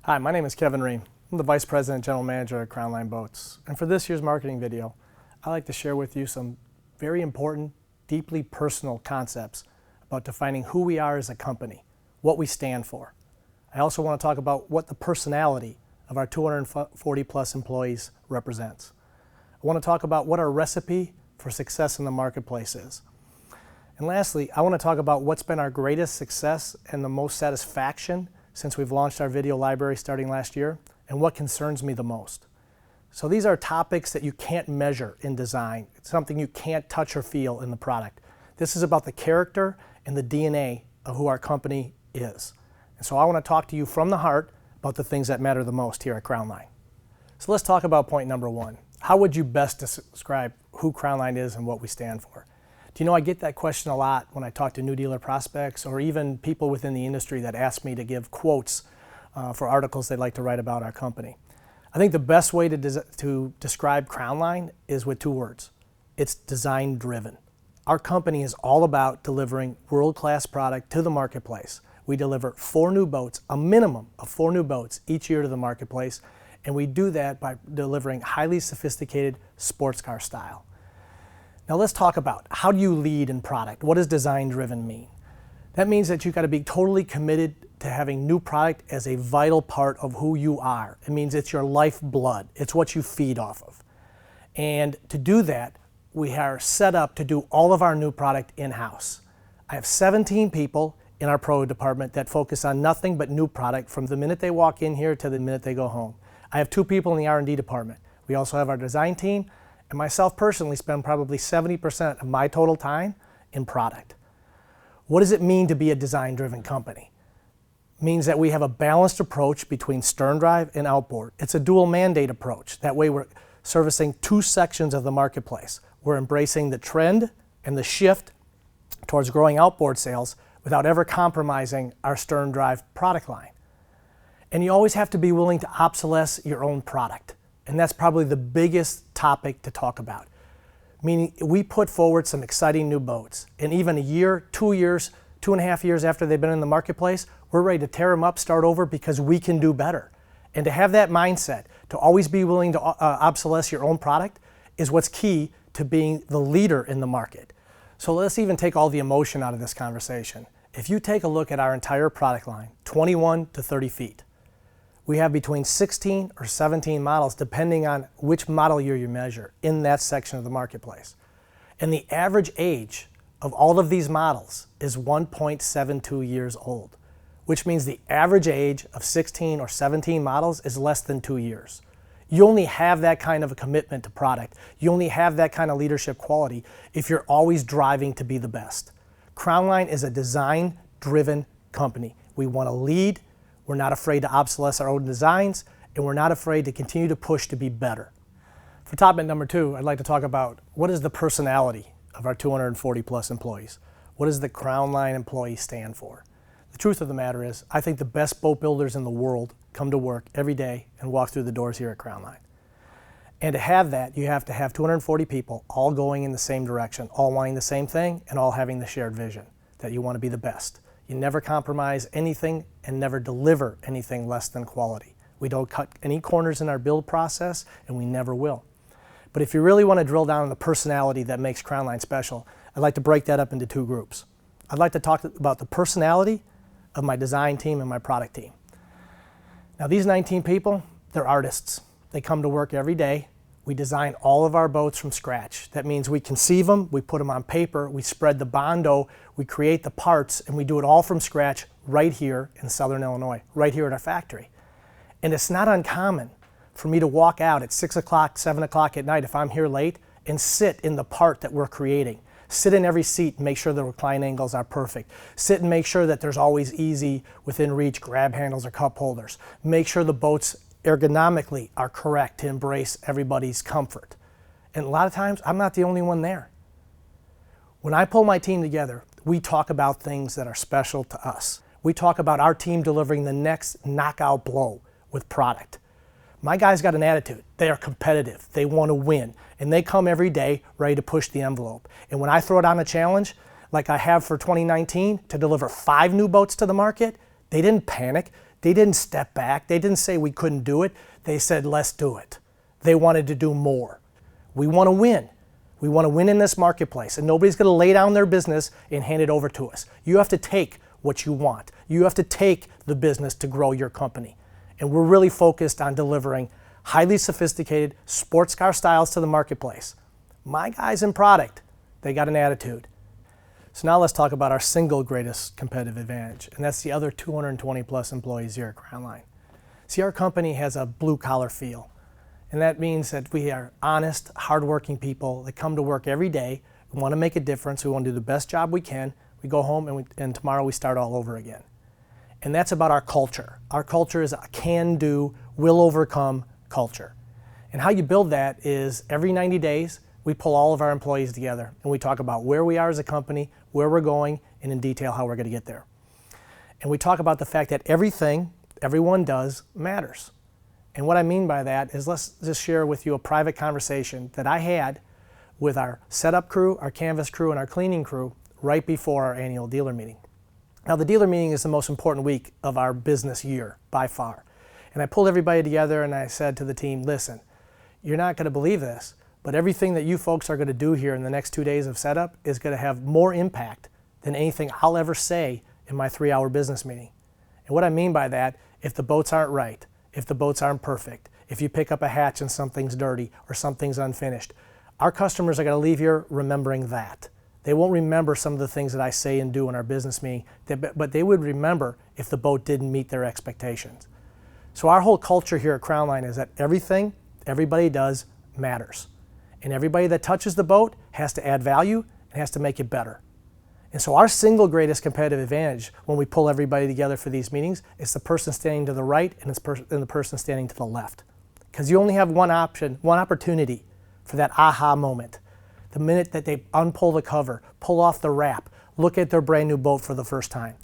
Hi, my name is Kevin Ream. I'm the Vice President and General Manager at Crownline Boats. And for this year's marketing video, I'd like to share with you some very important, deeply personal concepts about defining who we are as a company, what we stand for. I also want to talk about what the personality of our 240 plus employees represents. I want to talk about what our recipe for success in the marketplace is. And lastly, I want to talk about what's been our greatest success and the most satisfaction since we've launched our video library starting last year, and what concerns me the most. So these are topics that you can't measure in design. It's something you can't touch or feel in the product. This is about the character and the DNA of who our company is. And so I want to talk to you from the heart about the things that matter the most here at Crownline. So let's talk about point number one. How would you best describe who Crownline is and what we stand for? Do you know, I get that question a lot when I talk to new dealer prospects or even people within the industry that ask me to give quotes for articles they'd like to write about our company. I think the best way to describe Crownline is with two words. It's design driven. Our company is all about delivering world-class product to the marketplace. We deliver 4 new boats, a minimum of 4 new boats each year to the marketplace, and we do that by delivering highly sophisticated sports car style. Now let's talk about how do you lead in product? What does design driven mean? That means that you've got to be totally committed to having new product as a vital part of who you are. It means it's your lifeblood. It's what you feed off of. And to do that, we are set up to do all of our new product in-house. I have 17 people in our pro department that focus on nothing but new product from the minute they walk in here to the minute they go home. I have 2 people in the R&D department. We also have our design team, and myself personally spend probably 70% of my total time in product. What does it mean to be a design-driven company? It means that we have a balanced approach between stern drive and outboard. It's a dual mandate approach. That way we're servicing 2 sections of the marketplace. We're embracing the trend and the shift towards growing outboard sales without ever compromising our stern drive product line. And you always have to be willing to obsolesce your own product. And that's probably the biggest topic to talk about. Meaning we put forward some exciting new boats, and even a year, 2 years, 2.5 years after they've been in the marketplace, we're ready to tear them up, start over because we can do better. And to have that mindset, to always be willing to obsolesce your own product is what's key to being the leader in the market. So let's even take all the emotion out of this conversation. If you take a look at our entire product line, 21 to 30 feet, we have between 16 or 17 models, depending on which model year you measure, in that section of the marketplace. And the average age of all of these models is 1.72 years old, which means the average age of 16 or 17 models is less than 2 years. You only have that kind of a commitment to product. You only have that kind of leadership quality if you're always driving to be the best. Crownline is a design-driven company. We want to lead. We're not afraid to obsolesce our own designs, and we're not afraid to continue to push to be better. For topic number 2, I'd like to talk about what is the personality of our 240 plus employees. What does the Crownline employee stand for? The truth of the matter is, I think the best boat builders in the world come to work every day and walk through the doors here at Crownline. And to have that, you have to have 240 people all going in the same direction, all wanting the same thing, and all having the shared vision that you want to be the best. You never compromise anything and never deliver anything less than quality. We don't cut any corners in our build process, and we never will. But if you really want to drill down on the personality that makes Crownline special, I'd like to break that up into 2 groups. I'd like to talk about the personality of my design team and my product team. Now these 19 people, they're artists. They come to work every day. We design all of our boats from scratch. That means we conceive them, we put them on paper, we spread the bondo, we create the parts, and we do it all from scratch right here in Southern Illinois, right here at our factory. And it's not uncommon for me to walk out at 6 o'clock, 7 o'clock at night if I'm here late and sit in the part that we're creating. Sit in every seat and make sure the recline angles are perfect. Sit and make sure that there's always easy within reach grab handles or cup holders. Make sure the boats ergonomically are correct to embrace everybody's comfort. And a lot of times, I'm not the only one there. When I pull my team together, we talk about things that are special to us. We talk about our team delivering the next knockout blow with product. My guys got an attitude. They are competitive. They want to win. And they come every day ready to push the envelope. And when I throw down a challenge, like I have for 2019, to deliver 5 new boats to the market, they didn't panic. They didn't step back. They didn't say we couldn't do it. They said, let's do it. They wanted to do more. We want to win. We want to win in this marketplace, and nobody's going to lay down their business and hand it over to us. You have to take what you want. You have to take the business to grow your company. And we're really focused on delivering highly sophisticated sports car styles to the marketplace. My guys in product, they got an attitude. So now let's talk about our single greatest competitive advantage, and that's the other 220 plus employees here at Crownline. See, our company has a blue collar feel, and that means that we are honest, hardworking people that come to work every day. We want to make a difference. We want to do the best job we can. We go home and tomorrow we start all over again. And that's about our culture. Our culture is a can-do, will overcome culture. And how you build that is every 90 days, we pull all of our employees together and we talk about where we are as a company, where we're going, and in detail how we're going to get there. And we talk about the fact that everything everyone does matters. And what I mean by that is, let's just share with you a private conversation that I had with our setup crew, our canvas crew, and our cleaning crew right before our annual dealer meeting. Now, the dealer meeting is the most important week of our business year by far. And I pulled everybody together and I said to the team, listen, you're not going to believe this, but everything that you folks are going to do here in the next 2 days of setup is going to have more impact than anything I'll ever say in my 3-hour business meeting. And what I mean by that, if the boats aren't right, if the boats aren't perfect, if you pick up a hatch and something's dirty or something's unfinished, our customers are going to leave here remembering that. They won't remember some of the things that I say and do in our business meeting, but they would remember if the boat didn't meet their expectations. So our whole culture here at Crownline is that everything everybody does matters. And everybody that touches the boat has to add value and has to make it better. And so our single greatest competitive advantage when we pull everybody together for these meetings is the person standing to the right and the person standing to the left. Because you only have one opportunity for that aha moment. The minute that they unpull the cover, pull off the wrap, look at their brand new boat for the first time.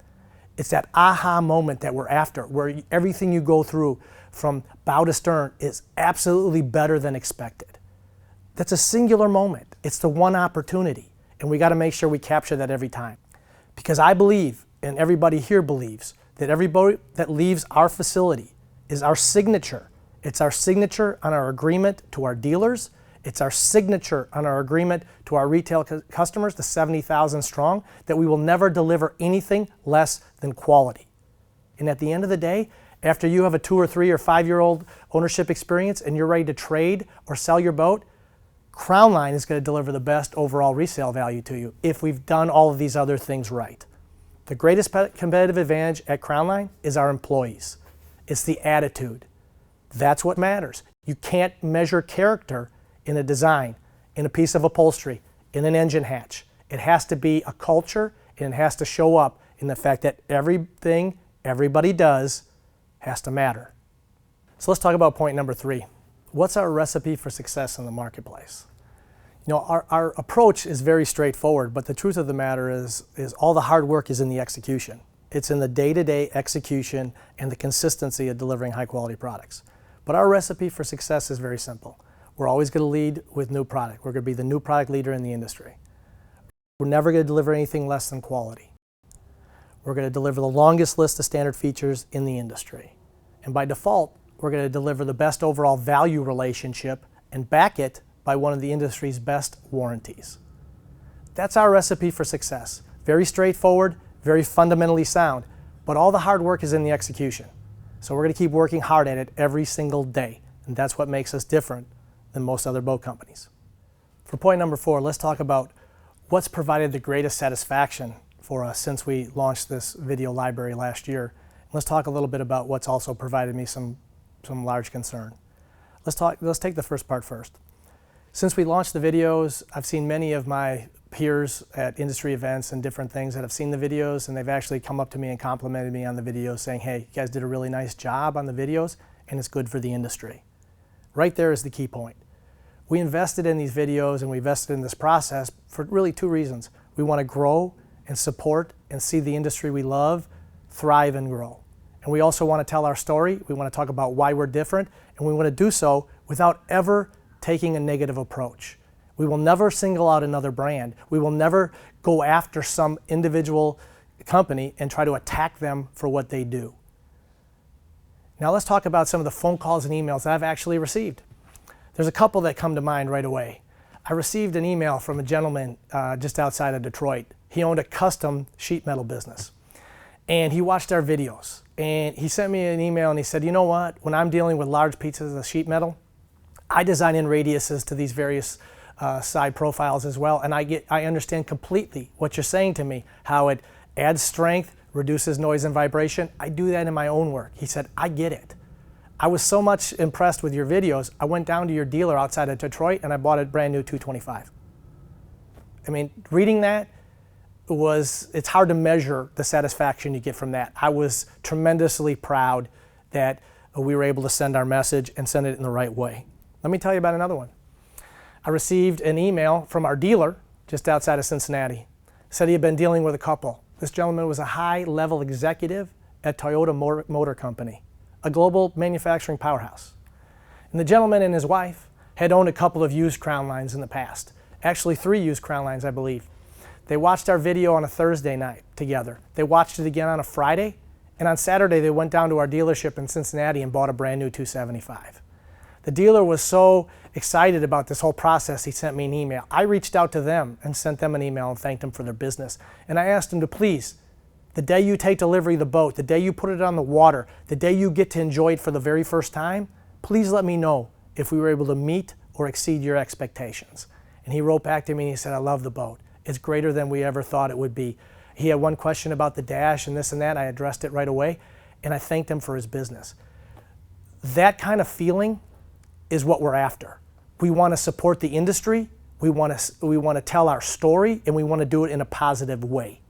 It's that aha moment that we're after, where everything you go through from bow to stern is absolutely better than expected. That's a singular moment. It's the one opportunity. And we got to make sure we capture that every time. Because I believe, and everybody here believes, that every boat that leaves our facility is our signature. It's our signature on our agreement to our dealers. It's our signature on our agreement to our retail customers, the 70,000 strong, that we will never deliver anything less than quality. And at the end of the day, after you have a 2 or 3 or 5-year-old ownership experience and you're ready to trade or sell your boat, Crownline is going to deliver the best overall resale value to you if we've done all of these other things right. The greatest competitive advantage at Crownline is our employees. It's the attitude. That's what matters. You can't measure character in a design, in a piece of upholstery, in an engine hatch. It has to be a culture, and it has to show up in the fact that everything everybody does has to matter. So let's talk about point number 3. What's our recipe for success in the marketplace? You know, our approach is very straightforward, but the truth of the matter is all the hard work is in the execution. It's in the day-to-day execution and the consistency of delivering high-quality products. But our recipe for success is very simple. We're always going to lead with new product. We're going to be the new product leader in the industry. We're never going to deliver anything less than quality. We're going to deliver the longest list of standard features in the industry. And by default, we're going to deliver the best overall value relationship and back it by one of the industry's best warranties. That's our recipe for success. Very straightforward, very fundamentally sound, but all the hard work is in the execution. So we're going to keep working hard at it every single day, and that's what makes us different than most other boat companies. For point number 4, let's talk about what's provided the greatest satisfaction for us since we launched this video library last year. Let's talk a little bit about what's also provided me some large concern. Let's take the first part first. Since we launched the videos, I've seen many of my peers at industry events and different things that have seen the videos, and they've actually come up to me and complimented me on the videos, saying, hey, you guys did a really nice job on the videos, and it's good for the industry. Right there is the key point. We invested in these videos and we invested in this process for really 2 reasons. We want to grow and support and see the industry we love thrive and grow. And we also want to tell our story. We want to talk about why we're different, and we want to do so without ever taking a negative approach. We will never single out another brand. We will never go after some individual company and try to attack them for what they do. Now let's talk about some of the phone calls and emails that I've actually received. There's a couple that come to mind right away. I received an email from a gentleman just outside of Detroit. He owned a custom sheet metal business. And he watched our videos. And he sent me an email and he said, you know what, when I'm dealing with large pieces of sheet metal, I design in radiuses to these various side profiles as well. And I understand completely what you're saying to me, how it adds strength, reduces noise and vibration. I do that in my own work. He said, I get it. I was so much impressed with your videos, I went down to your dealer outside of Detroit and I bought a brand new 225. I mean, reading that it's hard to measure the satisfaction you get from that. I was tremendously proud that we were able to send our message and send it in the right way. Let me tell you about another one. I received an email from our dealer just outside of Cincinnati. Said he had been dealing with a couple. This gentleman was a high-level executive at Toyota Motor Company, a global manufacturing powerhouse. And the gentleman and his wife had owned a couple of used Crownlines in the past. Actually, 3 used Crownlines, I believe. They watched our video on a Thursday night together. They watched it again on a Friday, and on Saturday they went down to our dealership in Cincinnati and bought a brand new 275. The dealer was so excited about this whole process, he sent me an email. I reached out to them and sent them an email and thanked them for their business. And I asked them to please, the day you take delivery of the boat, the day you put it on the water, the day you get to enjoy it for the very first time, please let me know if we were able to meet or exceed your expectations. And he wrote back to me and he said, I love the boat. It's greater than we ever thought it would be. He had one question about the dash and this and that. I addressed it right away, and I thanked him for his business. That kind of feeling is what we're after. We want to support the industry, we want to tell our story, and we want to do it in a positive way.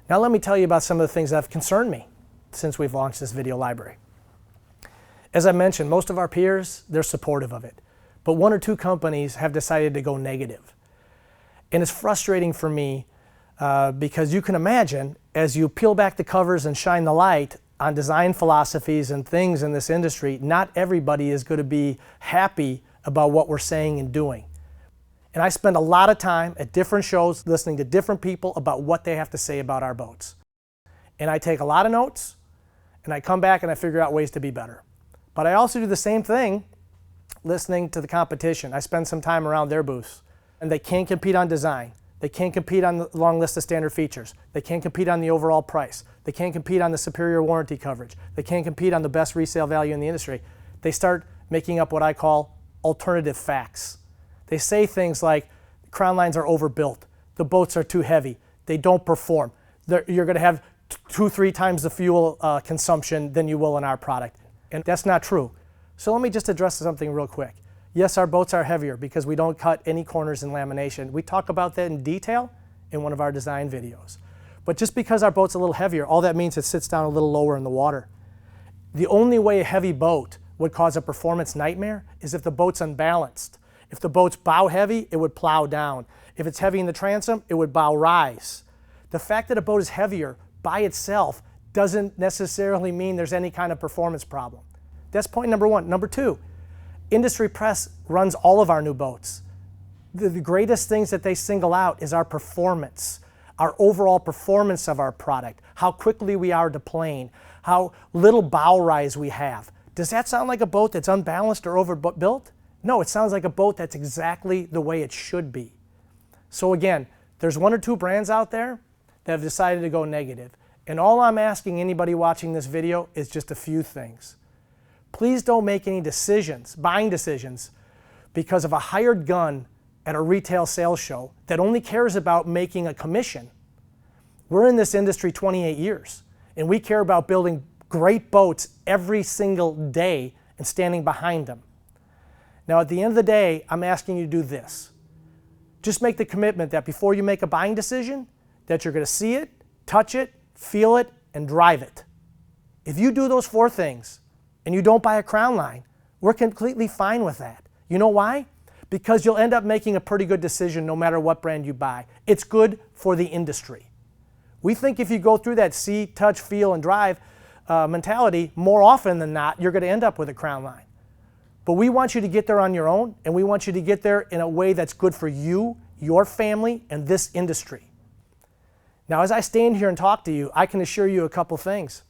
Now let me tell you about some of the things that have concerned me since we've launched this video library. As I mentioned, most of our peers, they're supportive of it, but 1 or 2 companies have decided to go negative. And it's frustrating for me because you can imagine, as you peel back the covers and shine the light on design philosophies and things in this industry, not everybody is going to be happy about what we're saying and doing. And I spend a lot of time at different shows listening to different people about what they have to say about our boats. And I take a lot of notes, and I come back and I figure out ways to be better. But I also do the same thing listening to the competition. I spend some time around their booths, and they can't compete on design. They can't compete on the long list of standard features. They can't compete on the overall price. They can't compete on the superior warranty coverage. They can't compete on the best resale value in the industry. They start making up what I call alternative facts. They say things like, Crownlines are overbuilt, the boats are too heavy, they don't perform, you're going to have 2-3 times the fuel consumption than you will in our product. And that's not true. So let me just address something real quick. Yes, our boats are heavier because we don't cut any corners in lamination. We talk about that in detail in one of our design videos. But just because our boat's a little heavier, all that means it sits down a little lower in the water. The only way a heavy boat would cause a performance nightmare is if the boat's unbalanced. If the boat's bow heavy, it would plow down. If it's heavy in the transom, it would bow rise. The fact that a boat is heavier by itself doesn't necessarily mean there's any kind of performance problem. That's point number 1. Number 2, industry press runs all of our new boats. The greatest things that they single out is our performance, our overall performance of our product, how quickly we are deploying, how little bow rise we have. Does that sound like a boat that's unbalanced or overbuilt? No, it sounds like a boat that's exactly the way it should be. So again, there's 1 or 2 brands out there that have decided to go negative. And all I'm asking anybody watching this video is just a few things. Please don't make any decisions, buying decisions, because of a hired gun at a retail sales show that only cares about making a commission. We're in this industry 28 years, and we care about building great boats every single day and standing behind them. Now, at the end of the day, I'm asking you to do this. Just make the commitment that before you make a buying decision, that you're going to see it, touch it, feel it, and drive it. If you do those 4 things, and you don't buy a Crownline, we're completely fine with that. You know why? Because you'll end up making a pretty good decision no matter what brand you buy. It's good for the industry. We think if you go through that see, touch, feel, and drive mentality, more often than not, you're going to end up with a Crownline. But we want you to get there on your own, and we want you to get there in a way that's good for you, your family, and this industry. Now, as I stand here and talk to you, I can assure you a couple things.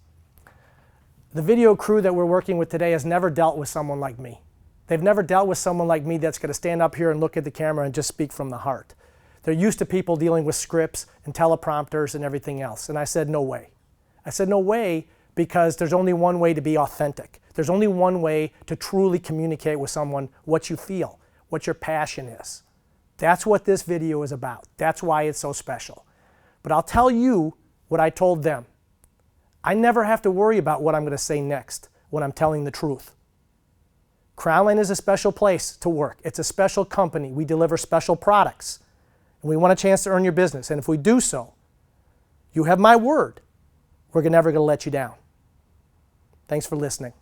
The video crew that we're working with today has never dealt with someone like me. They've never dealt with someone like me that's going to stand up here and look at the camera and just speak from the heart. They're used to people dealing with scripts and teleprompters and everything else. And I said, no way. I said, no way, because there's only one way to be authentic. There's only one way to truly communicate with someone what you feel, what your passion is. That's what this video is about. That's why it's so special. But I'll tell you what I told them. I never have to worry about what I'm going to say next when I'm telling the truth. Crownline is a special place to work. It's a special company. We deliver special products. And we want a chance to earn your business. And if we do so, you have my word, we're never going to let you down. Thanks for listening.